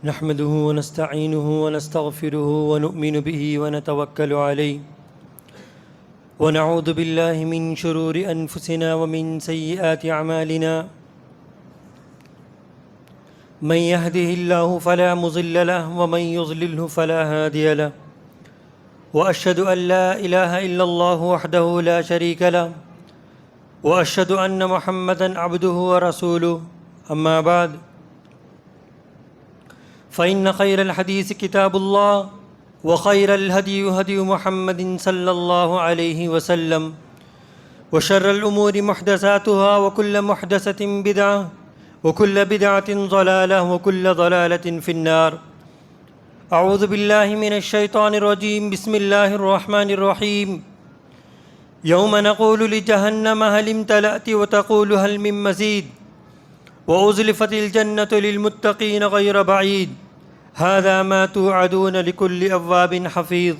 نحمده ونستعينه ونستغفره ونؤمن به ونتوكل عليه ونعوذ بالله من شرور أنفسنا ومن سيئات أعمالنا من يهده الله فلا مضل له ومن يضلله فلا هادي له وأشهد أن لا إله إلا الله وحده لا شريك له وأشهد أن محمدًا عبده ورسوله أما بعد فإن خير الحديث كتاب الله وخير الهدي هدي محمد صلى الله عليه وسلم وشر الأمور محدثاتها وكل محدثة بدعة وكل بدعة ضلالة وكل ضلالة في النار. أعوذ بالله من الشيطان الرجيم. بسم الله الرحمن الرحيم. يوم نقول لجهنم هل امتلأت وتقول هل من مزيد وأزلفت الجنة للمتقين غير بعيد هذا ما توعدون لكل أواب حفيظ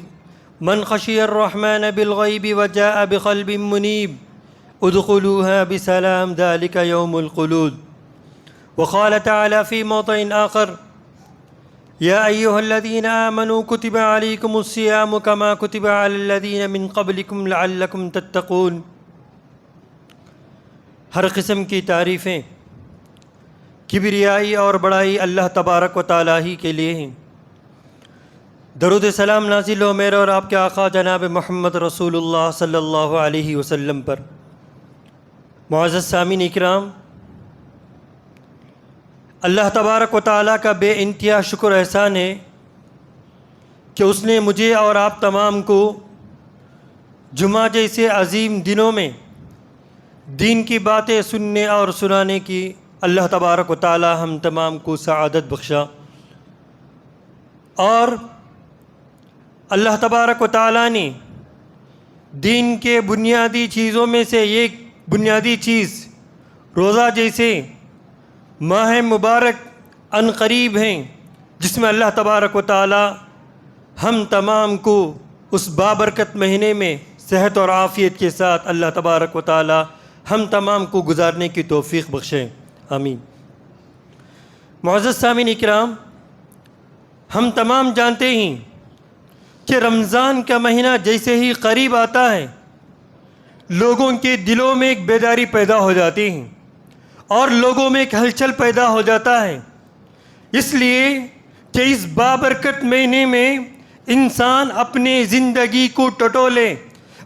من خشي الرحمن بالغيب وجاء بقلب منيب ادخلوها بسلام ذلك يوم الخلود. وقال تعالى في موضع آخر يا أيها الذين آمنوا كتب عليكم الصيام كما كتب على الذين من قبلكم لعلكم تتقون. ہر قسم کی تعریفیں، کبریائی اور بڑائی اللہ تبارک و تعالیٰ ہی کے لیے ہیں. درود سلام نازل ہو میرے اور آپ کے آقا جناب محمد رسول اللہ صلی اللہ علیہ وسلم پر. معزز سامعین اکرام، اللہ تبارک و تعالیٰ کا بے انتہا شکر احسان ہے کہ اس نے مجھے اور آپ تمام کو جمعہ جیسے عظیم دنوں میں دین کی باتیں سننے اور سنانے کی اللہ تبارک و تعالیٰ ہم تمام کو سعادت بخشا. اور اللہ تبارک و تعالیٰ نے دین کے بنیادی چیزوں میں سے ایک بنیادی چیز روزہ جیسے ماہ مبارک ان قریب ہیں جس میں اللہ تبارک و تعالیٰ ہم تمام کو اس بابرکت مہینے میں صحت اور عافیت کے ساتھ اللہ تبارک و تعالیٰ ہم تمام کو گزارنے کی توفیق بخشیں. آمین. معزز سامعین اکرام، ہم تمام جانتے ہیں کہ رمضان کا مہینہ جیسے ہی قریب آتا ہے لوگوں کے دلوں میں ایک بیداری پیدا ہو جاتی ہے اور لوگوں میں ایک ہلچل پیدا ہو جاتا ہے، اس لیے کہ اس بابرکت مہینے میں انسان اپنے زندگی کو ٹٹولے،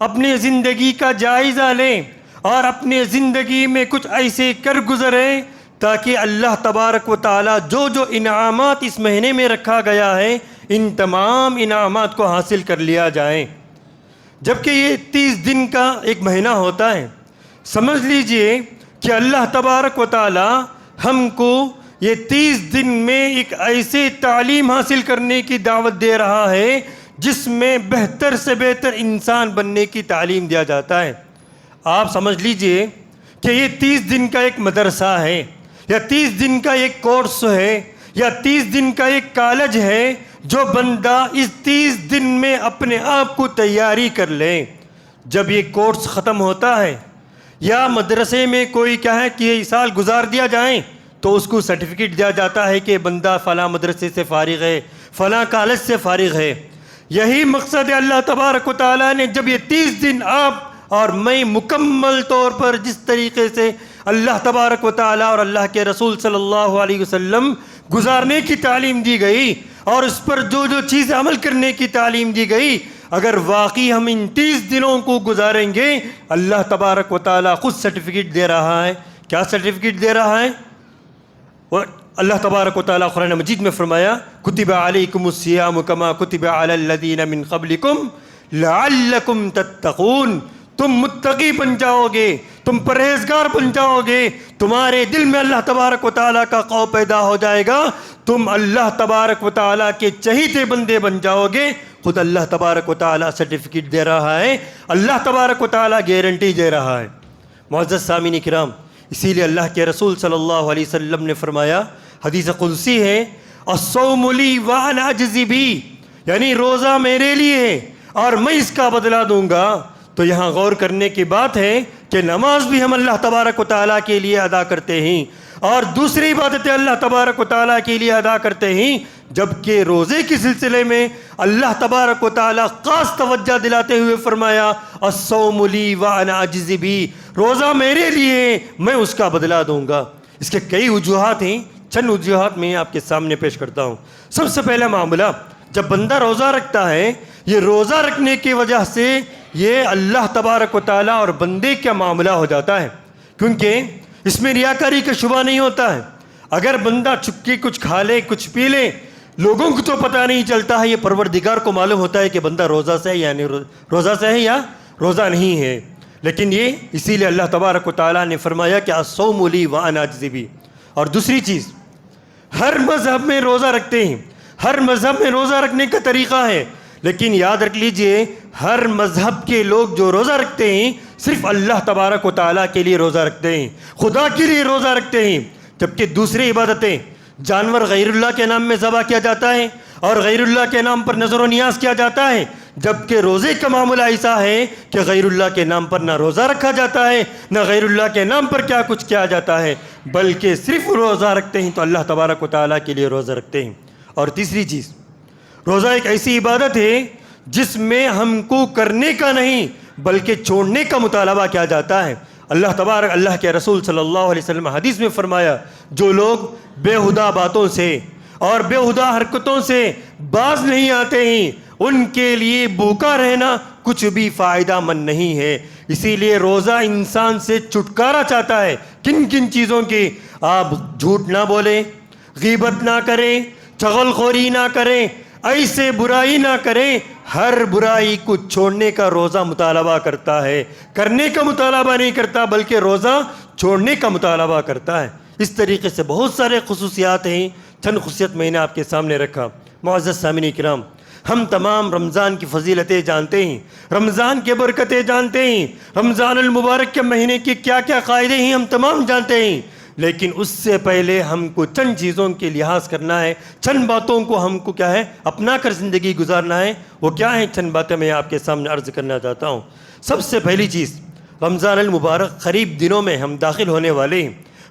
اپنے زندگی کا جائزہ لے اور اپنے زندگی میں کچھ ایسے کر گزرے تاکہ اللہ تبارک و تعالیٰ جو جو انعامات اس مہینے میں رکھا گیا ہے ان تمام انعامات کو حاصل کر لیا جائے. جبکہ یہ 30 دن کا ایک مہینہ ہوتا ہے، سمجھ لیجئے کہ اللہ تبارک و تعالیٰ ہم کو یہ 30 دن میں ایک ایسے تعلیم حاصل کرنے کی دعوت دے رہا ہے جس میں بہتر سے بہتر انسان بننے کی تعلیم دیا جاتا ہے. آپ سمجھ لیجئے کہ یہ 30 دن کا ایک مدرسہ ہے یا 30 دن کا ایک کورس ہے یا 30 دن کا ایک کالج ہے. جو بندہ اس 30 دن میں اپنے آپ کو تیاری کر لے، جب یہ کورس ختم ہوتا ہے یا مدرسے میں کوئی کہے کہ یہ سال گزار دیا جائیں تو اس کو سرٹیفکیٹ دیا جاتا ہے کہ بندہ فلاں مدرسے سے فارغ ہے، فلاں کالج سے فارغ ہے. یہی مقصد ہے اللہ تبارک و تعالیٰ نے جب یہ 30 دن آپ اور میں مکمل طور پر جس طریقے سے اللہ تبارک و تعالیٰ اور اللہ کے رسول صلی اللہ علیہ وسلم گزارنے کی تعلیم دی گئی اور اس پر جو جو چیزیں عمل کرنے کی تعلیم دی گئی، اگر واقعی ہم ان 30 دنوں کو گزاریں گے اللہ تبارک و تعالیٰ خود سرٹیفکیٹ دے رہا ہے. کیا سرٹیفکیٹ دے رہا ہے؟ اللہ تبارک و تعالیٰ قرآن مجید میں فرمایا کتب علیکم الصیام کما کتب علی الذین من قبلکم لعلکم تتقون. تم متقی بن جاؤ گے، تم پرہیزگار بن جاؤ گے، تمہارے دل میں اللہ تبارک و تعالیٰ کا خوف پیدا ہو جائے گا، تم اللہ تبارک و تعالیٰ کے چہیتے بندے بن جاؤ گے. خود اللہ تبارک و تعالیٰ سرٹیفکیٹ دے رہا ہے، اللہ تبارک و تعالیٰ گارنٹی دے رہا ہے. معزز سامعین کرام، اسی لیے اللہ کے رسول صلی اللہ علیہ وسلم نے فرمایا، حدیث قدسی ہے، الصوم لی وانا اجزی بھی، یعنی روزہ میرے لیے ہے اور میں اس کا بدلہ دوں گا. تو یہاں غور کرنے کی بات ہے کہ نماز بھی ہم اللہ تبارک و تعالیٰ کے لیے ادا کرتے ہیں اور دوسری عبادتیں اللہ تبارک و تعالیٰ کے لیے ادا کرتے ہیں، جبکہ روزے کے سلسلے میں اللہ تبارک و تعالیٰ خاص توجہ دلاتے ہوئے فرمایا الصوم لی وانا اجزی بھی، روزہ میرے لیے، میں اس کا بدلہ دوں گا۔ اس کے کئی وجوہات ہیں، چند وجوہات میں آپ کے سامنے پیش کرتا ہوں۔ سب سے پہلا معاملہ، جب بندہ روزہ رکھتا ہے، یہ روزہ رکھنے کی وجہ سے یہ اللہ تبارک و تعالیٰ اور بندے کا معاملہ ہو جاتا ہے، کیونکہ اس میں ریاکاری کا شبہ نہیں ہوتا ہے۔ اگر بندہ چھپ کے کچھ کھا لے، کچھ پی لے، لوگوں کو تو پتہ نہیں چلتا ہے، یہ پروردگار کو معلوم ہوتا ہے کہ بندہ روزہ سے ہے یعنی روزہ سے ہے یا روزہ نہیں ہے۔ لیکن یہ اسی لیے اللہ تبارک و تعالیٰ نے فرمایا کہ الصوم لی وانا اجزی بھی۔ اور دوسری چیز، ہر مذہب میں روزہ رکھتے ہیں، ہر مذہب میں روزہ رکھنے کا طریقہ ہے، لیکن یاد رکھ لیجئے ہر مذہب کے لوگ جو روزہ رکھتے ہیں صرف اللہ تبارک و تعالیٰ کے لیے روزہ رکھتے ہیں، خدا کے لیے روزہ رکھتے ہیں، جبکہ دوسری عبادتیں جانور غیر اللہ کے نام میں ذبح کیا جاتا ہے اور غیر اللہ کے نام پر نظر و نیاز کیا جاتا ہے، جبکہ روزے کا معاملہ ایسا ہے کہ غیر اللہ کے نام پر نہ روزہ رکھا جاتا ہے، نہ غیر اللہ کے نام پر کیا کچھ کیا جاتا ہے، بلکہ صرف روزہ رکھتے ہیں تو اللہ تبارک و تعالیٰ کے لیے روزہ رکھتے ہیں۔ اور تیسری چیز، روزہ ایک ایسی عبادت ہے جس میں ہم کو کرنے کا نہیں بلکہ چھوڑنے کا مطالبہ کیا جاتا ہے۔ اللہ کے رسول صلی اللہ علیہ وسلم حدیث میں فرمایا، جو لوگ بےہودہ باتوں سے اور بےہودہ حرکتوں سے باز نہیں آتے ہیں، ان کے لیے بھوکا رہنا کچھ بھی فائدہ مند نہیں ہے۔ اسی لیے روزہ انسان سے چھٹکارا چاہتا ہے۔ کن کن چیزوں کی؟ آپ جھوٹ نہ بولیں، غیبت نہ کریں، چغل خوری نہ کریں، ایسے برائی نہ کریں، ہر برائی کو چھوڑنے کا روزہ مطالبہ کرتا ہے، کرنے کا مطالبہ نہیں کرتا بلکہ روزہ چھوڑنے کا مطالبہ کرتا ہے۔ اس طریقے سے بہت سارے خصوصیات ہیں، چند خصوصیت میں نے آپ کے سامنے رکھا۔ معزز سامعین کرام، ہم تمام رمضان کی فضیلتیں جانتے ہیں، رمضان کے برکتیں جانتے ہیں، رمضان المبارک کے مہینے کے کیا کیا قاعدے ہیں ہم تمام جانتے ہیں، لیکن اس سے پہلے ہم کو چند چیزوں کے لحاظ کرنا ہے، چند باتوں کو ہم کو کیا ہے اپنا کر زندگی گزارنا ہے۔ وہ کیا ہیں چند باتیں میں آپ کے سامنے عرض کرنا چاہتا ہوں۔ سب سے پہلی چیز، رمضان المبارک قریب دنوں میں ہم داخل ہونے والے ہیں،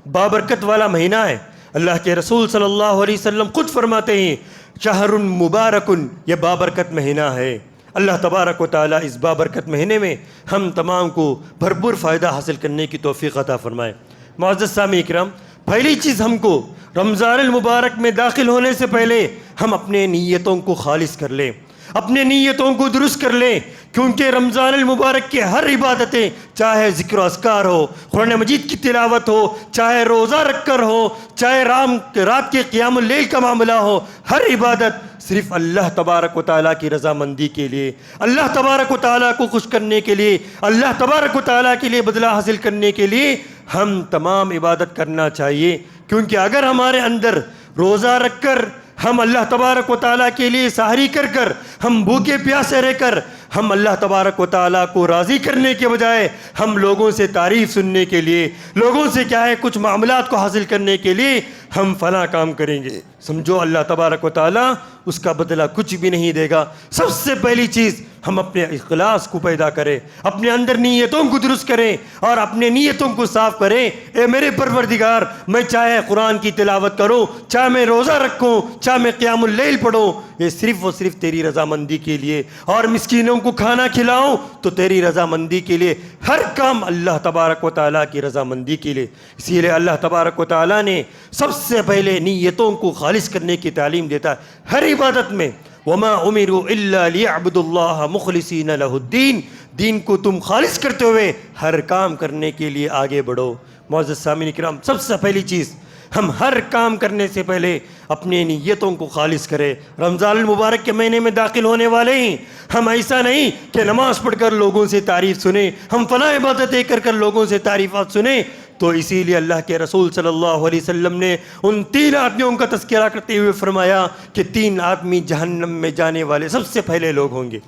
بابرکت والا مہینہ ہے۔ اللہ کے رسول صلی اللہ علیہ وسلم خود فرماتے ہیں شہر مبارک، یہ بابرکت مہینہ ہے۔ اللہ تبارک و تعالیٰ اس بابرکت مہینے میں ہم تمام کو بھرپور فائدہ حاصل کرنے کی توفیق عطا فرمائے۔ معزز سامعین کرام، پہلی چیز ہم کو رمضان المبارک میں داخل ہونے سے پہلے ہم اپنے نیتوں کو خالص کر لیں، اپنے نیتوں کو درست کر لیں، کیونکہ رمضان المبارک کے ہر عبادتیں، چاہے ذکر و اذکار ہو، قرآن مجید کی تلاوت ہو، چاہے روزہ رکھ کر ہو، چاہے رات کے قیام اللیل کا معاملہ ہو، ہر عبادت صرف اللہ تبارک و تعالیٰ کی رضامندی کے لیے، اللہ تبارک و تعالیٰ کو خوش کرنے کے لیے، اللہ تبارک و تعالیٰ کے لیے بدلہ حاصل کرنے کے لیے ہم تمام عبادت کرنا چاہیے۔ کیونکہ اگر ہمارے اندر روزہ رکھ کر ہم اللہ تبارک و تعالیٰ کے لیے سحری کر کر، ہم بھوکے پیاسے رہ کر، ہم اللہ تبارک و تعالیٰ کو راضی کرنے کے بجائے ہم لوگوں سے تعریف سننے کے لیے، لوگوں سے کیا ہے کچھ معاملات کو حاصل کرنے کے لیے ہم فلاں کام کریں گے، سمجھو اللہ تبارک و تعالیٰ اس کا بدلہ کچھ بھی نہیں دے گا۔ سب سے پہلی چیز ہم اپنے اخلاص کو پیدا کریں، اپنے اندر نیتوں کو درست کریں اور اپنے نیتوں کو صاف کریں۔ اے میرے پروردگار، میں چاہے قرآن کی تلاوت کروں، چاہے میں روزہ رکھوں، چاہے میں قیام اللیل پڑھوں، یہ صرف اور صرف تیری رضامندی کے لیے، اور مسکینوں کو کھانا کھلاؤں تو تیری رضامندی کے لیے، ہر کام اللہ تبارک و تعالیٰ کی رضامندی کے لیے۔ اسی لیے اللہ تبارک و تعالیٰ نے سب سے پہلے نیتوں کو خالص کرنے کی تعلیم دیتا ہے ہر عبادت میں۔ وَمَا أُمِرُوا إِلَّا لِيَعْبُدُوا اللَّهَ مُخْلِصِينَ لَهُ الدِّينَ، دین کو تم خالص کرتے ہوئے ہر کام کرنے کے لیے آگے بڑھو۔ معزز سامعین کرام، سب سے پہلی چیز ہم ہر کام کرنے سے پہلے اپنے نیتوں کو خالص کریں۔ رمضان المبارک کے مہینے میں داخل ہونے والے ہیں، ہم ایسا نہیں کہ نماز پڑھ کر لوگوں سے تعریف سنیں، ہم فلاں عبادتیں کر کر لوگوں سے تعریفات سنیں۔ تو اسی لیے اللہ کے رسول صلی اللہ علیہ وسلم نے ان 3 آدمیوں کا تذکرہ کرتے ہوئے فرمایا کہ 3 آدمی جہنم میں جانے والے سب سے پہلے لوگ ہوں گے۔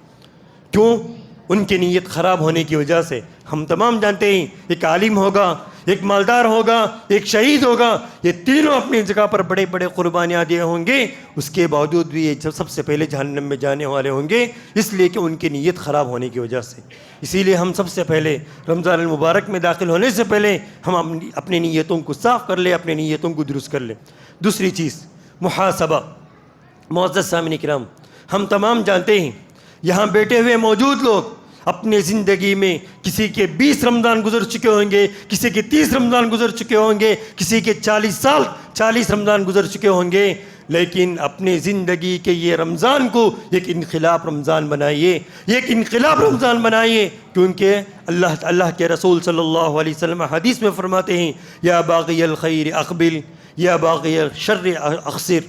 کیوں؟ ان کی نیت خراب ہونے کی وجہ سے۔ ہم تمام جانتے ہیں ایک عالم ہوگا، ایک مالدار ہوگا، ایک شہید ہوگا، یہ تینوں اپنی جگہ پر بڑے بڑے قربانیاں دیے ہوں گے، اس کے باوجود بھی یہ سب سے پہلے جہنم میں جانے والے ہوں گے، اس لیے کہ ان کی نیت خراب ہونے کی وجہ سے۔ اسی لیے ہم سب سے پہلے رمضان المبارک میں داخل ہونے سے پہلے ہم اپنی نیتوں کو صاف کر لیں، اپنی نیتوں کو درست کر لیں۔ دوسری چیز محاسبہ۔ معزز سامعین کرام، ہم تمام جانتے ہیں، یہاں بیٹھے ہوئے موجود لوگ اپنے زندگی میں کسی کے 20 رمضان گزر چکے ہوں گے، کسی کے 30 رمضان گزر چکے ہوں گے، کسی کے 40 رمضان گزر چکے ہوں گے، لیکن اپنے زندگی کے یہ رمضان کو ایک انقلاب رمضان بنائیے، یہ ایک انقلاب رمضان بنائیے، کیونکہ اللہ کے رسول صلی اللہ علیہ وسلم حدیث میں فرماتے ہیں یا باغی الخیر اقبل یا باغی الشر اقصر،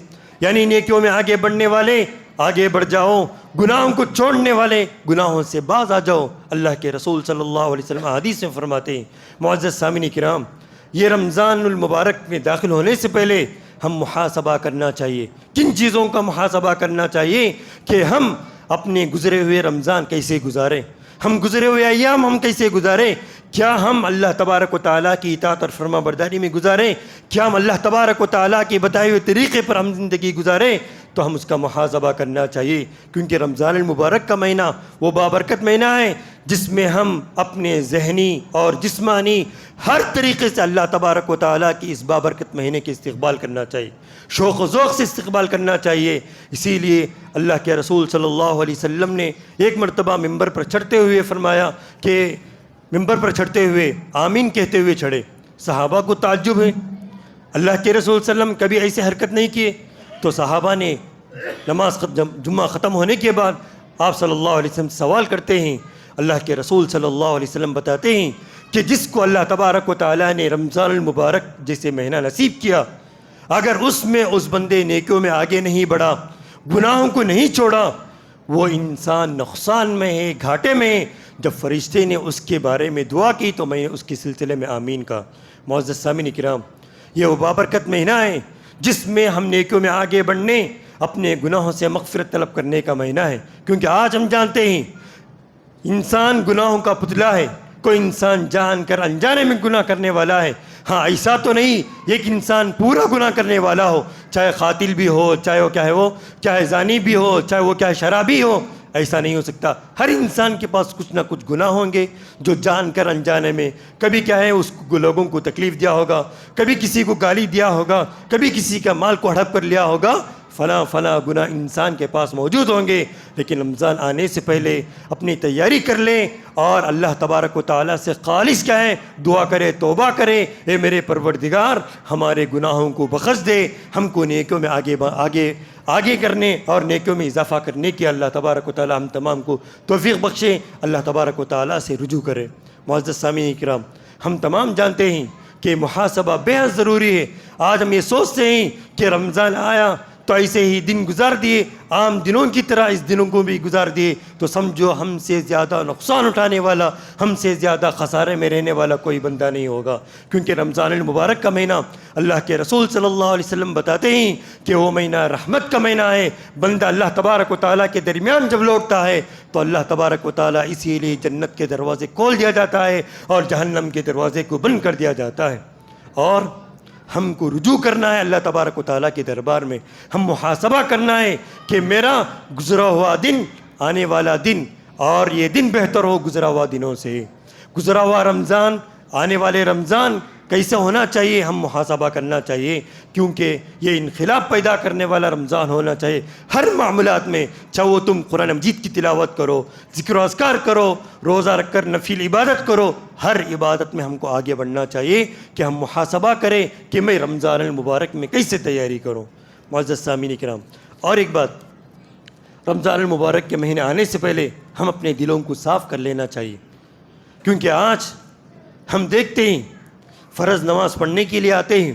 یعنی نیکیوں میں آگے بڑھنے والے آگے بڑھ جاؤ، گناہوں کو چھوڑنے والے گناہوں سے باز آ جاؤ، اللہ کے رسول صلی اللہ علیہ وسلم حدیث میں فرماتے ہیں۔ معزز سامعین کرام، یہ رمضان المبارک میں داخل ہونے سے پہلے ہم محاسبہ کرنا چاہیے۔ کن چیزوں کا محاسبہ کرنا چاہیے؟ کہ ہم اپنے گزرے ہوئے رمضان کیسے گزاریں، ہم گزرے ہوئے ایام ہم کیسے گزاریں، کیا ہم اللہ تبارک و تعالیٰ کی اطاعت اور فرما برداری میں گزاریں، کیا ہم اللہ تبارک و تعالیٰ کے بتائے ہوئے طریقے پر ہم زندگی گزاریں، تو ہم اس کا محاسبہ کرنا چاہیے، کیونکہ رمضان المبارک کا مہینہ وہ بابرکت مہینہ ہے جس میں ہم اپنے ذہنی اور جسمانی ہر طریقے سے اللہ تبارک و تعالیٰ کی اس بابرکت مہینے کے استقبال کرنا چاہیے، شوق و ذوق سے استقبال کرنا چاہیے۔ اسی لیے اللہ کے رسول صلی اللہ علیہ وسلم نے ایک مرتبہ ممبر پر چڑھتے ہوئے فرمایا کہ ممبر پر چڑھتے ہوئے آمین کہتے ہوئے چڑھے۔ صحابہ کو تعجب ہے، اللہ کے رسول صلی اللہ علیہ وسلم کبھی ایسے حرکت نہیں کیے، تو صحابہ نے جمعہ ختم ہونے کے بعد آپ صلی اللہ علیہ وسلم سے سوال کرتے ہیں، اللہ کے رسول صلی اللہ علیہ وسلم بتاتے ہیں کہ جس کو اللہ تبارک و تعالیٰ نے رمضان المبارک جیسے مہینہ نصیب کیا، اگر اس میں اس بندے نیکیوں میں آگے نہیں بڑھا، گناہوں کو نہیں چھوڑا، وہ انسان نقصان میں ہے، گھاٹے میں ہے۔ جب فرشتے نے اس کے بارے میں دعا کی تو میں نے اس کے سلسلے میں آمین کہا۔ معزز سامعین کرام، یہ وہ بابرکت مہینہ ہے جس میں ہم نیکیوں میں آگے بڑھنے، اپنے گناہوں سے مغفرت طلب کرنے کا مہینہ ہے، کیونکہ آج ہم جانتے ہیں انسان گناہوں کا پتلا ہے، کوئی انسان جان کر انجانے میں گناہ کرنے والا ہے۔ ہاں ایسا تو نہیں ایک انسان پورا گناہ کرنے والا ہو، چاہے قاتل بھی ہو، چاہے وہ چاہے زانی بھی ہو، چاہے وہ شرابی ہو، ایسا نہیں ہو سکتا۔ ہر انسان کے پاس کچھ نہ کچھ گناہ ہوں گے جو جان کر انجانے میں، کبھی اس کو لوگوں کو تکلیف دیا ہوگا، کبھی کسی کو گالی دیا ہوگا، کبھی کسی کا مال کو ہڑپ کر لیا ہوگا، فلاں گناہ انسان کے پاس موجود ہوں گے۔ لیکن رمضان آنے سے پہلے اپنی تیاری کر لیں اور اللہ تبارک و تعالیٰ سے خالص کہیں، دعا کرے، توبہ کرے، اے میرے پروردگار ہمارے گناہوں کو بخش دے، ہم کو نیکیوں میں آگے کرنے اور نیکیوں میں اضافہ کرنے کی اللہ تبارک و تعالیٰ ہم تمام کو توفیق بخشے، اللہ تبارک و تعالیٰ سے رجوع کرے۔ معزز سامعین کرام، ہم تمام جانتے ہیں کہ محاسبہ بے حد ضروری ہے۔ آج ہم یہ سوچتے ہیں کہ رمضان آیا تو ایسے ہی دن گزار دیے، عام دنوں کی طرح اس دنوں کو بھی گزار دیے، تو سمجھو ہم سے زیادہ نقصان اٹھانے والا، ہم سے زیادہ خسارے میں رہنے والا کوئی بندہ نہیں ہوگا، کیونکہ رمضان المبارک کا مہینہ اللہ کے رسول صلی اللہ علیہ وسلم بتاتے ہیں کہ وہ مہینہ رحمت کا مہینہ ہے۔ بندہ اللہ تبارک و تعالیٰ کے درمیان جب لوٹتا ہے تو اللہ تبارک و تعالیٰ اسی لیے جنت کے دروازے کھول دیا جاتا ہے اور جہنم کے دروازے کو بند کر دیا جاتا ہے، اور ہم کو رجوع کرنا ہے اللہ تبارک و تعالیٰ کے دربار میں، ہم محاسبہ کرنا ہے کہ میرا گزرا ہوا دن، آنے والا دن، اور یہ دن بہتر ہو گزرا ہوا دنوں سے، گزرا ہوا رمضان، آنے والے رمضان کیسے ہونا چاہیے، ہم محاسبہ کرنا چاہیے، کیونکہ یہ انقلاب پیدا کرنے والا رمضان ہونا چاہیے ہر معاملات میں، چاہے وہ تم قرآن مجید کی تلاوت کرو، ذکر و اذکار کرو، روزہ رکھ کر نفل عبادت کرو، ہر عبادت میں ہم کو آگے بڑھنا چاہیے کہ ہم محاسبہ کریں کہ میں رمضان المبارک میں کیسے تیاری کروں۔ معزز سامعین کرام، اور ایک بات، رمضان المبارک کے مہینے آنے سے پہلے ہم اپنے دلوں کو صاف کر لینا چاہیے، کیونکہ آج ہم دیکھتے ہیں فرض نماز پڑھنے کے لیے آتے ہیں،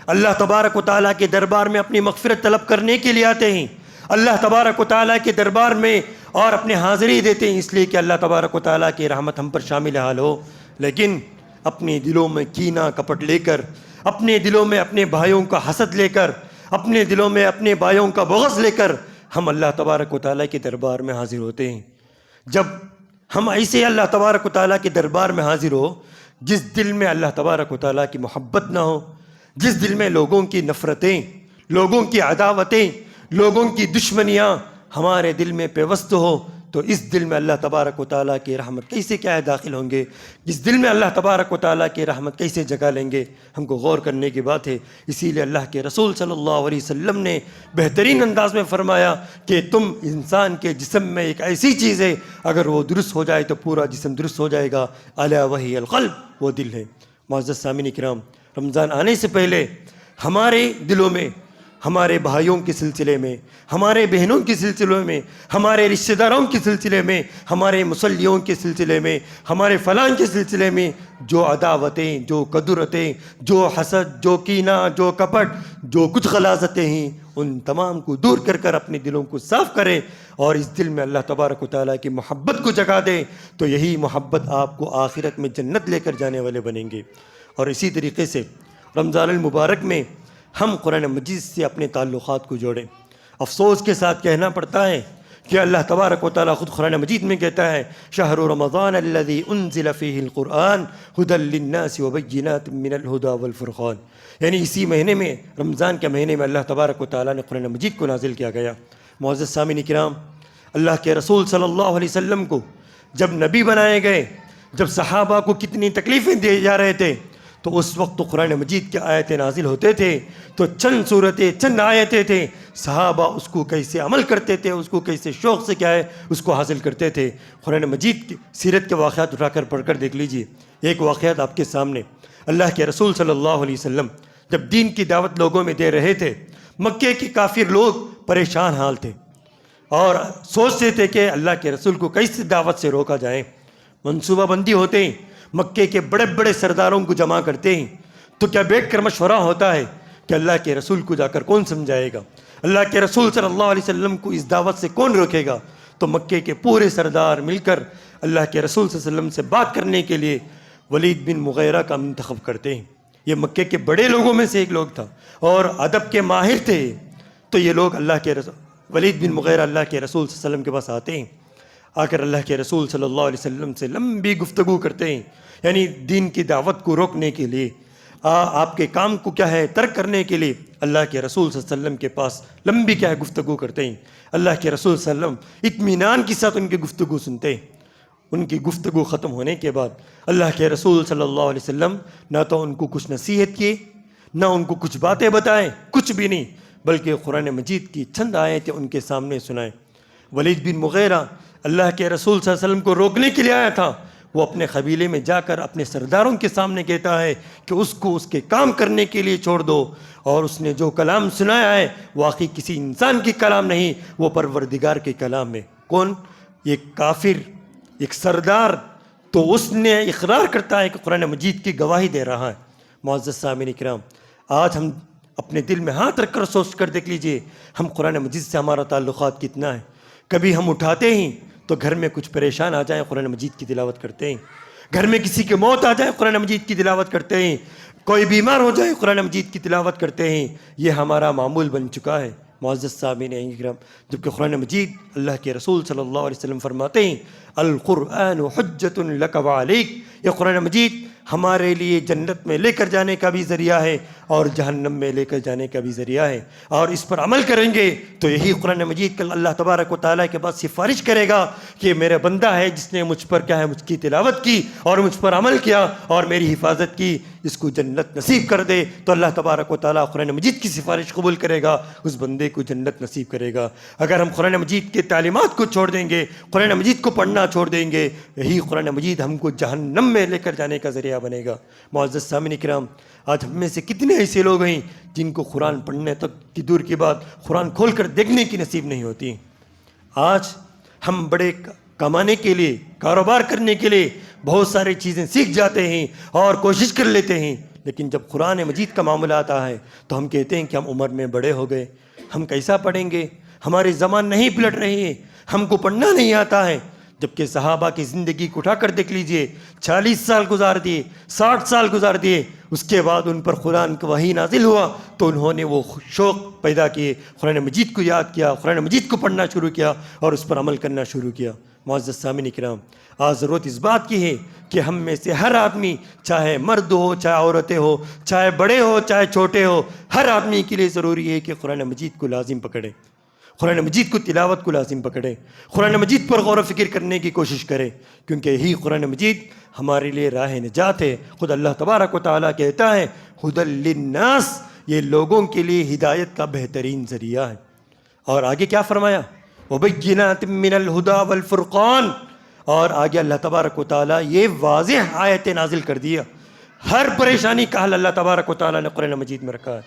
اللہ تبارک و تعالیٰ کے دربار میں اپنی مغفرت طلب کرنے کے لیے آتے ہیں، اللہ تبارک و تعالیٰ کے دربار میں اور اپنے حاضری دیتے ہیں اس لیے کہ اللہ تبارک و تعالیٰ کی رحمت ہم پر شامل حال ہو، لیکن اپنے دلوں میں کینہ کپٹ لے کر، اپنے دلوں میں اپنے بھائیوں کا حسد لے کر، اپنے دلوں میں اپنے بھائیوں کا بغض لے کر ہم اللہ تبارک و تعالیٰ کے دربار میں حاضر ہوتے ہیں۔ جب ہم ایسے اللہ تبارک و تعالیٰ کے دربار میں حاضر ہو، جس دل میں اللہ تبارک و تعالیٰ کی محبت نہ ہو، جس دل میں لوگوں کی نفرتیں، لوگوں کی عداوتیں، لوگوں کی دشمنیاں ہمارے دل میں پیوست ہو، تو اس دل میں اللہ تبارک و تعالیٰ کی رحمت کیسے کیا ہے داخل ہوں گے؟ جس دل میں اللہ تبارک و تعالیٰ کی رحمت کیسے جگہ لیں گے؟ ہم کو غور کرنے کی بات ہے۔ اسی لیے اللہ کے رسول صلی اللہ علیہ وسلم نے بہترین انداز میں فرمایا کہ تم انسان کے جسم میں ایک ایسی چیز ہے، اگر وہ درست ہو جائے تو پورا جسم درست ہو جائے گا، الا وہی القلب، وہ دل ہے۔ معزز سامعین کرام، رمضان آنے سے پہلے ہمارے دلوں میں، ہمارے بھائیوں کے سلسلے میں، ہمارے بہنوں کے سلسلے میں، ہمارے رشتہ داروں کے سلسلے میں، ہمارے مصلیوں کے سلسلے میں، ہمارے فلاں کے سلسلے میں جو عداوتیں، جو کدورتیں، جو حسد، جو کینہ، جو کپٹ، جو کچھ غلاظتیں ہیں، ان تمام کو دور کر کر اپنے دلوں کو صاف کریں اور اس دل میں اللہ تبارک و تعالیٰ کی محبت کو جگا دیں، تو یہی محبت آپ کو آخرت میں جنت لے کر جانے والے بنیں گے۔ اور اسی طریقے سے رمضان المبارک میں ہم قرآن مجید سے اپنے تعلقات کو جوڑیں۔ افسوس کے ساتھ کہنا پڑتا ہے کہ اللہ تبارک و تعالیٰ خود قرآن مجید میں کہتا ہے شہر رمضان الذی انزل فیہ القرآن ھدی للناس وبینات من الھدی والفرقان، یعنی اسی مہینے میں، رمضان کے مہینے میں اللہ تبارک و تعالیٰ نے قرآن مجید کو نازل کیا گیا۔ معزز سامعین کرام، اللہ کے رسول صلی اللہ علیہ وسلم کو جب نبی بنائے گئے، جب صحابہ کو کتنی تکلیفیں دیے جا رہے تھے، تو اس وقت تو قرآن مجید کے آیتیں نازل ہوتے تھے تو چند صورتیں، چند آیتیں تھے، صحابہ اس کو کیسے عمل کرتے تھے، اس کو کیسے شوق سے کیا ہے اس کو حاصل کرتے تھے۔ قرآن مجید کی سیرت کے واقعات اٹھا کر پڑھ کر دیکھ لیجئے۔ ایک واقعات آپ کے سامنے، اللہ کے رسول صلی اللہ علیہ وسلم جب دین کی دعوت لوگوں میں دے رہے تھے، مکے کے کافر لوگ پریشان حال تھے اور سوچتے تھے کہ اللہ کے رسول کو کیسے دعوت سے روکا جائے۔ منصوبہ بندی ہوتے ہیں، مکے کے بڑے بڑے سرداروں کو جمع کرتے ہیں، تو کیا بیٹھ کر مشورہ ہوتا ہے کہ اللہ کے رسول کو جا کر کون سمجھائے گا، اللہ کے رسول صلی اللہ علیہ وسلم کو اس دعوت سے کون روکے گا؟ تو مکے کے پورے سردار مل کر اللہ کے رسول صلی اللہ علیہ وسلم سے بات کرنے کے لیے ولید بن مغیرہ کا منتخب کرتے ہیں۔ یہ مکے کے بڑے لوگوں میں سے ایک لوگ تھا اور ادب کے ماہر تھے۔ تو یہ لوگ ولید بن مغیرہ اللہ کے رسول صلی اللہ علیہ وسلم کے پاس آتے ہیں، آ کر اللہ کے رسول صلی اللہ علیہ وسلم سے لمبی گفتگو کرتے ہیں، یعنی دین کی دعوت کو روکنے کے لیے، آپ کے کام کو کیا ہے ترک کرنے کے لیے اللہ کے رسول صلی اللہ علیہ وسلم کے پاس لمبی کیا ہے گفتگو کرتے ہیں۔ اللہ کے رسول صلی اللہ علیہ وسلم اطمینان کے ساتھ ان کی گفتگو سنتے ہیں۔ ان کی گفتگو ختم ہونے کے بعد اللہ کے رسول صلی اللہ علیہ وسلم نہ تو ان کو کچھ نصیحت کیے، نہ ان کو کچھ باتیں بتائیں، کچھ بھی نہیں، بلکہ قرآن مجید کی چند آیتیں ان کے سامنے سنائیں۔ ولید بن مغیرہ اللہ کے رسول صلی اللہ علیہ وسلم کو روکنے کے لیے آیا تھا، وہ اپنے قبیلے میں جا کر اپنے سرداروں کے سامنے کہتا ہے کہ اس کو اس کے کام کرنے کے لیے چھوڑ دو، اور اس نے جو کلام سنایا ہے واقعی کسی انسان کی کلام نہیں، وہ پروردگار کے کلام ہے۔ کون؟ ایک کافر، ایک سردار، تو اس نے اقرار کرتا ہے کہ قرآن مجید کی گواہی دے رہا ہے۔ معزز سامعین کرام، آج ہم اپنے دل میں ہاتھ رکھ کر سوچ کر دیکھ لیجئے، ہم قرآن مجید سے ہمارا تعلقات کتنا ہے؟ کبھی ہم اٹھاتے ہیں تو گھر میں کچھ پریشان آ جائیں قرآن مجید کی تلاوت کرتے ہیں، گھر میں کسی کی موت آ جائے قرآن مجید کی تلاوت کرتے ہیں، کوئی بیمار ہو جائے قرآن مجید کی تلاوت کرتے ہیں۔ یہ ہمارا معمول بن چکا ہے۔ معزز سامعین اکرام، جبکہ قرآن مجید اللہ کے رسول صلی اللہ علیہ وسلم فرماتے ہیں القرآن حجت لک وعلیک، یہ قرآن مجید ہمارے لیے جنت میں لے کر جانے کا بھی ذریعہ ہے اور جہنم میں لے کر جانے کا بھی ذریعہ ہے، اور اس پر عمل کریں گے تو یہی قرآن مجید کل اللہ تبارک و تعالیٰ کے پاس سفارش کرے گا کہ میرا بندہ ہے جس نے مجھ پر کیا ہے مجھ کی تلاوت کی اور مجھ پر عمل کیا اور میری حفاظت کی، اس کو جنت نصیب کر دے۔ تو اللہ تبارک و تعالیٰ قرآن مجید کی سفارش قبول کرے گا، اس بندے کو جنت نصیب کرے گا۔ اگر ہم قرآن مجید کے تعلیمات کو چھوڑ دیں گے، قرآن مجید کو پڑھنا چھوڑ دیں گے، یہی قرآن مجید ہم کو جہنم میں لے کر جانے کا ذریعہ بنے گا۔ معزز سامعین کرام، آج ہم میں سے کتنے ایسے لوگ ہیں جن کو قرآن پڑھنے تک کی دور کی بات قرآن کھول کر دیکھنے کی نصیب نہیں ہوتی۔ آج ہم بڑے کمانے کے لیے، کاروبار کرنے کے لیے بہت ساری چیزیں سیکھ جاتے ہیں اور کوشش کر لیتے ہیں، لیکن جب قرآن مجید کا معاملہ آتا ہے تو ہم کہتے ہیں کہ ہم عمر میں بڑے ہو گئے، ہم کیسا پڑھیں گے، ہماری زبان نہیں پلٹ رہی ہے، ہم کو پڑھنا نہیں آتا ہے۔ جبکہ صحابہ کی زندگی کو اٹھا کر دیکھ لیجئے، 40 سال گزار دیے، 60 سال گزار دیے، اس کے بعد ان پر قرآن کا وحی نازل ہوا تو انہوں نے وہ شوق پیدا کیے، قرآن مجید کو یاد کیا، قرآن مجید کو پڑھنا شروع کیا اور اس پر عمل کرنا شروع کیا۔ معزز سامعین کرام، آج ضرورت اس بات کی ہے کہ ہم میں سے ہر آدمی، چاہے مرد ہو چاہے عورتیں ہو، چاہے بڑے ہو چاہے چھوٹے ہو، ہر آدمی کے لیے ضروری ہے کہ قرآن مجید کو لازم پکڑے، قرآن مجید کو تلاوت کو لازم پکڑے، قرآن مجید پر غور و فکر کرنے کی کوشش کرے، کیونکہ یہی قرآن مجید ہمارے لیے راہ نجات ہے۔ خود اللہ تبارک و تعالیٰ کہتا ہے ہدی للناس، یہ لوگوں کے لیے ہدایت کا بہترین ذریعہ ہے۔ اور آگے کیا فرمایا؟ وبینات من الہدی والفرقان، اور آگے اللہ تبارک و تعالیٰ یہ واضح آیتیں نازل کر دیا، ہر پریشانی کا حل اللہ تبارک و تعالیٰ نے قرآن مجید میں رکھا ہے۔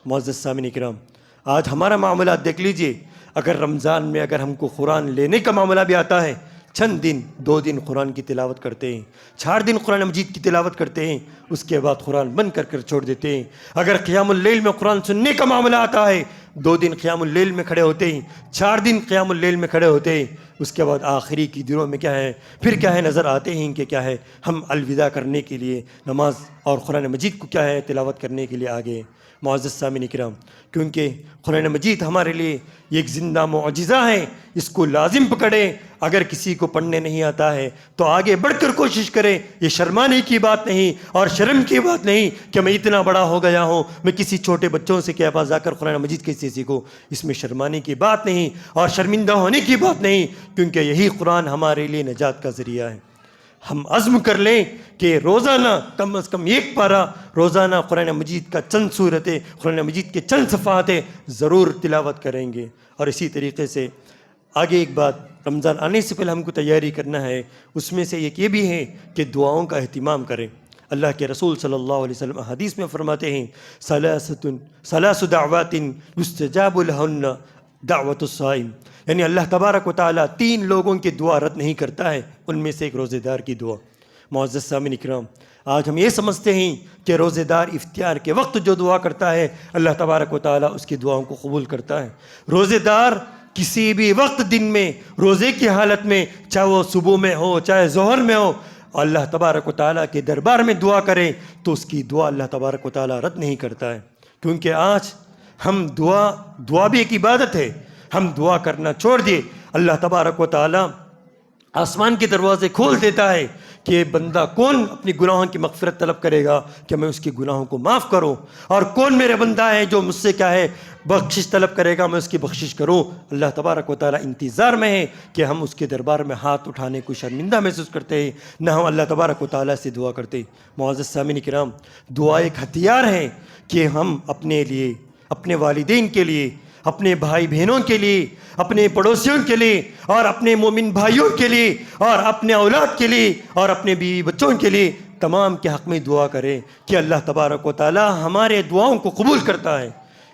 معزز سامعین کرام، آج ہمارا معاملات دیکھ لیجئے، اگر رمضان میں اگر ہم کو قرآن لینے کا معاملہ بھی آتا ہے، چند دن 2 دن قرآن کی تلاوت کرتے ہیں، 4 دن قرآن مجید کی تلاوت کرتے ہیں، اس کے بعد قرآن بند کر چھوڑ دیتے ہیں۔ اگر قیام اللیل میں قرآن سننے کا معاملہ آتا ہے، 2 دن قیام اللیل میں کھڑے ہوتے ہیں، 4 دن قیام اللیل میں کھڑے ہوتے ہیں، اس کے بعد آخری کی دنوں میں کیا ہے، پھر کیا ہے، نظر آتے ہیں کہ کیا ہے، ہم الوداع کرنے کے لیے نماز اور قرآن مجید کو کیا ہے تلاوت کرنے کے لیے آگے۔ معزز سامعین کرام، کیونکہ قرآن مجید ہمارے لیے یہ ایک زندہ معجزہ ہے، اس کو لازم پکڑیں۔ اگر کسی کو پڑھنے نہیں آتا ہے تو آگے بڑھ کر کوشش کریں، یہ شرمانے کی بات نہیں اور شرم کی بات نہیں کہ میں اتنا بڑا ہو گیا ہوں، میں کسی چھوٹے بچوں سے کے پاس جا کر قرآن مجید کیسے سیکھوں، اس میں شرمانے کی بات نہیں اور شرمندہ ہونے کی بات نہیں، کیونکہ یہی قرآن ہمارے لیے نجات کا ذریعہ ہے۔ ہم عزم کر لیں کہ روزانہ کم از کم 1 پارہ روزانہ قرآن مجید کا چند صورتیں، قرآن مجید کے چند صفحاتیں ضرور تلاوت کریں گے۔ اور اسی طریقے سے آگے ایک بات، رمضان آنے سے پہلے ہم کو تیاری کرنا ہے، اس میں سے ایک یہ بھی ہے کہ دعاؤں کا اہتمام کریں۔ اللہ کے رسول صلی اللہ علیہ وسلم حدیث میں فرماتے ہیں ثلاث دعوات یستجاب لہن دعوت الصائم، یعنی اللہ تبارک و تعالیٰ 3 لوگوں کی دعا رد نہیں کرتا ہے، ان میں سے ایک روزے دار کی دعا۔ معزز سامعین کرام، آج ہم یہ سمجھتے ہیں کہ روزے دار افطار کے وقت جو دعا کرتا ہے اللہ تبارک و تعالیٰ اس کی دعاؤں کو قبول کرتا ہے۔ روزے دار کسی بھی وقت دن میں روزے کی حالت میں، چاہے وہ صبح میں ہو چاہے ظہر میں ہو، اللہ تبارک و تعالیٰ کے دربار میں دعا کریں تو اس کی دعا اللہ تبارک و تعالیٰ رد نہیں کرتا ہے۔ کیونکہ آج ہم دعا بھی ایک عبادت ہے، ہم دعا کرنا چھوڑ دیے، اللہ تبارک و تعالیٰ آسمان کے دروازے کھول دیتا ہے کہ بندہ کون اپنی گناہوں کی مغفرت طلب کرے گا کہ میں اس کے گناہوں کو معاف کروں، اور کون میرے بندہ ہے جو مجھ سے کیا ہے بخشش طلب کرے گا میں اس کی بخشش کروں۔ اللہ تبارک و تعالیٰ انتظار میں ہے کہ ہم اس کے دربار میں ہاتھ اٹھانے کو شرمندہ محسوس کرتے ہیں، نہ ہم اللہ تبارک و تعالیٰ سے دعا کرتے۔ معزز سامعین کرام، دعا ایک ہتھیار ہے کہ ہم اپنے لیے، اپنے والدین کے لیے، اپنے بھائی بہنوں کے لیے، اپنے پڑوسیوں کے لیے، اور اپنے مومن بھائیوں کے لیے، اور اپنے اولاد کے لیے، اور اپنے بیوی بچوں کے لیے، تمام کے حق میں دعا کریں کہ اللہ تبارک و تعالیٰ ہمارے دعاؤں کو قبول کرتا ہے۔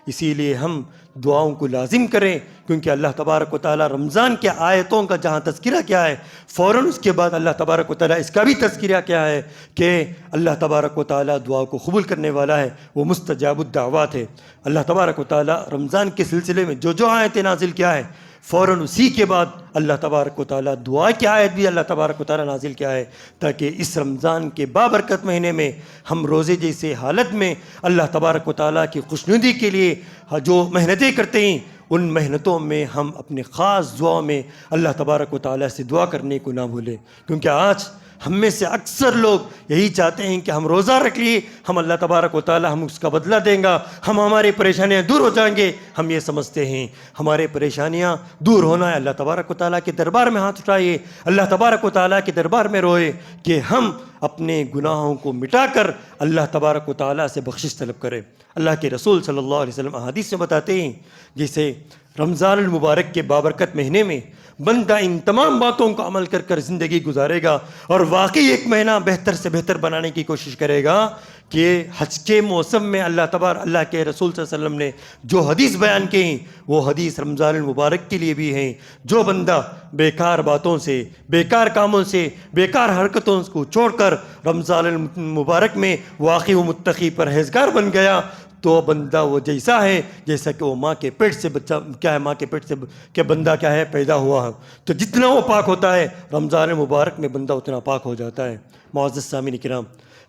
اسی لیے ہم دعاؤں کو لازم کریں، کیونکہ اللہ تبارک و تعالیٰ رمضان کے آیتوں کا جہاں تذکرہ کیا ہے، فوراً اس کے بعد اللہ تبارک و تعالیٰ اس کا بھی تذکرہ کیا ہے کہ اللہ تبارک و تعالیٰ دعا کو قبول کرنے والا ہے، وہ مستجاب الدعوات ہے۔ اللہ تبارک و تعالیٰ رمضان کے سلسلے میں جو آیتیں نازل کیا ہے، فوراً اسی کے بعد اللہ تبارک و تعالیٰ دعا کی آیت بھی اللہ تبارک و تعالیٰ نازل کیا ہے، تاکہ اس رمضان کے بابرکت مہینے میں ہم روزے جیسے حالت میں اللہ تبارک و تعالیٰ کی خوشنودی کے لیے جو محنتیں کرتے ہیں، ان محنتوں میں ہم اپنے خاص دعاؤں میں اللہ تبارک و تعالیٰ سے دعا کرنے کو نہ بھولیں۔ کیونکہ آج ہم میں سے اکثر لوگ یہی چاہتے ہیں کہ ہم روزہ رکھ لیے، ہم اللہ تبارک و تعالیٰ ہم اس کا بدلہ دیں گا، ہماری پریشانیاں دور ہو جائیں گے۔ ہم یہ سمجھتے ہیں ہمارے پریشانیاں دور ہونا ہے، اللہ تبارک و تعالیٰ کے دربار میں ہاتھ اٹھائیے، اللہ تبارک و تعالیٰ کے دربار میں روئے کہ ہم اپنے گناہوں کو مٹا کر اللہ تبارک و تعالیٰ سے بخشش طلب کریں۔ اللہ کے رسول صلی اللہ علیہ وسلم احادیث میں بتاتے ہیں، جیسے رمضان المبارک کے بابرکت مہینے میں بندہ ان تمام باتوں کو عمل کر کر زندگی گزارے گا اور واقعی ایک مہینہ بہتر سے بہتر بنانے کی کوشش کرے گا کہ حج کے موسم میں اللہ کے رسول صلی اللہ علیہ وسلم نے جو حدیث بیان کی ہیں وہ حدیث رمضان المبارک کے لیے بھی ہیں۔ جو بندہ بیکار باتوں سے، بیکار کاموں سے، بیکار حرکتوں کو چھوڑ کر رمضان المبارک میں واقعی و متقی پرہیزگار بن گیا تو بندہ وہ جیسا ہے جیسا کہ وہ ماں کے پیٹ سے بچہ کیا ہے، ماں کے پیٹ سے کہ بندہ کیا ہے پیدا ہوا ہے۔ تو جتنا وہ پاک ہوتا ہے رمضان مبارک میں بندہ اتنا پاک ہو جاتا ہے۔ معزز سامعین کرام،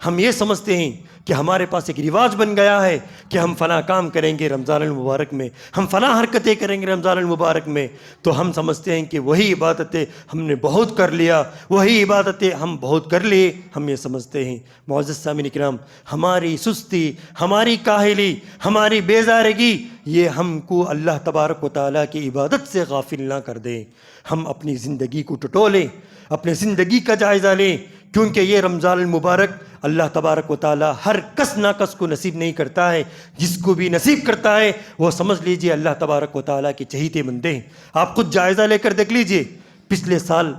ہم یہ سمجھتے ہیں کہ ہمارے پاس ایک رواج بن گیا ہے کہ ہم فلاں کام کریں گے رمضان المبارک میں، ہم فلاں حرکتیں کریں گے رمضان المبارک میں، تو ہم سمجھتے ہیں کہ وہی عبادتیں ہم نے بہت کر لیا، وہی عبادتیں ہم بہت کر لیے، ہم یہ سمجھتے ہیں۔ معزز سامعین کرام، ہماری سستی، ہماری کاہلی، ہماری بیزارگی یہ ہم کو اللہ تبارک و تعالیٰ کی عبادت سے غافل نہ کر دے۔ ہم اپنی زندگی کو ٹٹولیں، اپنے زندگی کا جائزہ لیں، کیونکہ یہ رمضان المبارک اللہ تبارک و تعالیٰ ہر کس ناکس کو نصیب نہیں کرتا ہے، جس کو بھی نصیب کرتا ہے وہ سمجھ لیجئے اللہ تبارک و تعالیٰ کے چہیتے بندے ہیں۔ آپ خود جائزہ لے کر دیکھ لیجئے، پچھلے سال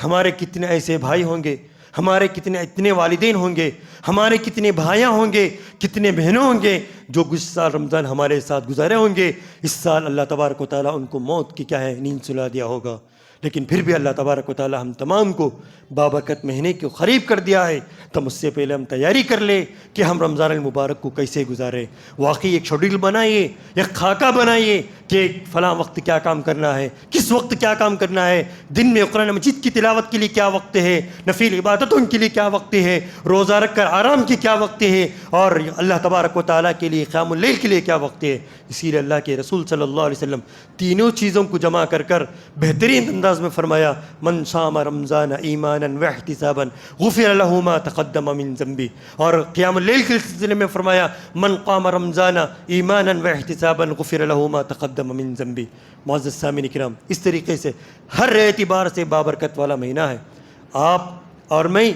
ہمارے کتنے ایسے بھائی ہوں گے، ہمارے اتنے والدین ہوں گے، ہمارے کتنے بھائیاں ہوں گے، کتنے بہنوں ہوں گے جو گزشتہ سال رمضان ہمارے ساتھ گزارے ہوں گے۔ اس سال اللہ تبارک و تعالیٰ ان کو موت کی کیا ہے نیند سلا دیا ہوگا، لیکن پھر بھی اللہ تبارک و تعالیٰ ہم تمام کو بابرکت مہینے کو قریب کر دیا ہے، تو اس سے پہلے ہم تیاری کر لیں کہ ہم رمضان المبارک کو کیسے گزاریں۔ واقعی ایک شیڈول بنائیے، ایک خاکہ بنائیے کہ فلاں وقت کیا کام کرنا ہے، کس وقت کیا کام کرنا ہے، دن میں قرآن مجید کی تلاوت کے لیے کیا وقت ہے، نفل عبادتوں کے لیے کیا وقت ہے، روزہ رکھ کر آرام کی کیا وقت ہے، اور اللہ تبارک و تعالیٰ کے لیے قیام اللیل کے لیے کیا وقت ہے۔ اسی لیے اللہ کے رسول صلی اللہ علیہ وسلم تینوں چیزوں کو جمع کر کر بہترین انداز میں فرمایا، من صام رمضان ایمانا واحتسابا غفر له ما تقدم من ذنبه، اور قیام اللیل کے سلسلے میں فرمایا، من قام رمضان ایمانا واحتسابا غفر له ما تقدم من ذنبه۔ معزز سامعین کرام، اس طریقے سے ہر اعتبار سے بابرکت والا مہینہ ہے۔ آپ اور میں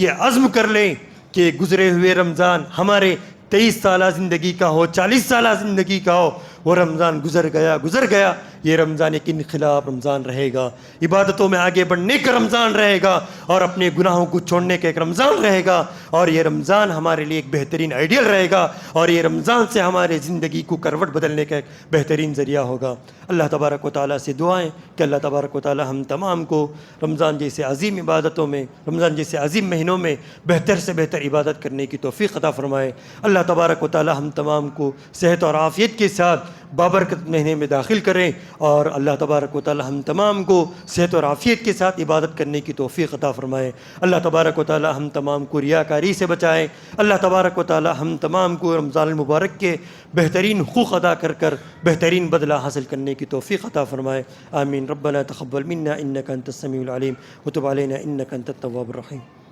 یہ عزم کر لیں کہ گزرے ہوئے رمضان ہمارے 23 سالہ زندگی کا ہو، 40 سالہ زندگی کا ہو، وہ رمضان گزر گیا، یہ رمضان ایک انقلاب رمضان رہے گا، عبادتوں میں آگے بڑھنے کا رمضان رہے گا، اور اپنے گناہوں کو چھوڑنے کا ایک رمضان رہے گا، اور یہ رمضان ہمارے لیے ایک بہترین آئیڈیل رہے گا، اور یہ رمضان سے ہمارے زندگی کو کروٹ بدلنے کا ایک بہترین ذریعہ ہوگا۔ اللہ تبارک و تعالیٰ سے دعائیں کہ اللہ تبارک و تعالیٰ ہم تمام کو رمضان جیسے عظیم عبادتوں میں، رمضان جیسے عظیم مہینوں میں بہتر سے بہتر عبادت کرنے کی توفیق عطا فرمائے۔ اللہ تبارک و تعالیٰ ہم تمام کو صحت اور عافیت کے ساتھ بابرکت مہینے میں داخل کریں، اور اللہ تبارک و تعالیٰ ہم تمام کو صحت اور عافیت کے ساتھ عبادت کرنے کی توفیق عطا فرمائے۔ اللہ تبارک و تعالیٰ ہم تمام کو ریاکاری سے بچائیں۔ اللہ تبارک و تعالیٰ ہم تمام کو رمضان المبارک کے بہترین حقوق ادا کر کر بہترین بدلہ حاصل کرنے کی توفیق عطا فرمائے۔ آمین۔ ربنا تقبل منا انک انت السمیع العلیم وتب علینا انک انت التواب الرحیم۔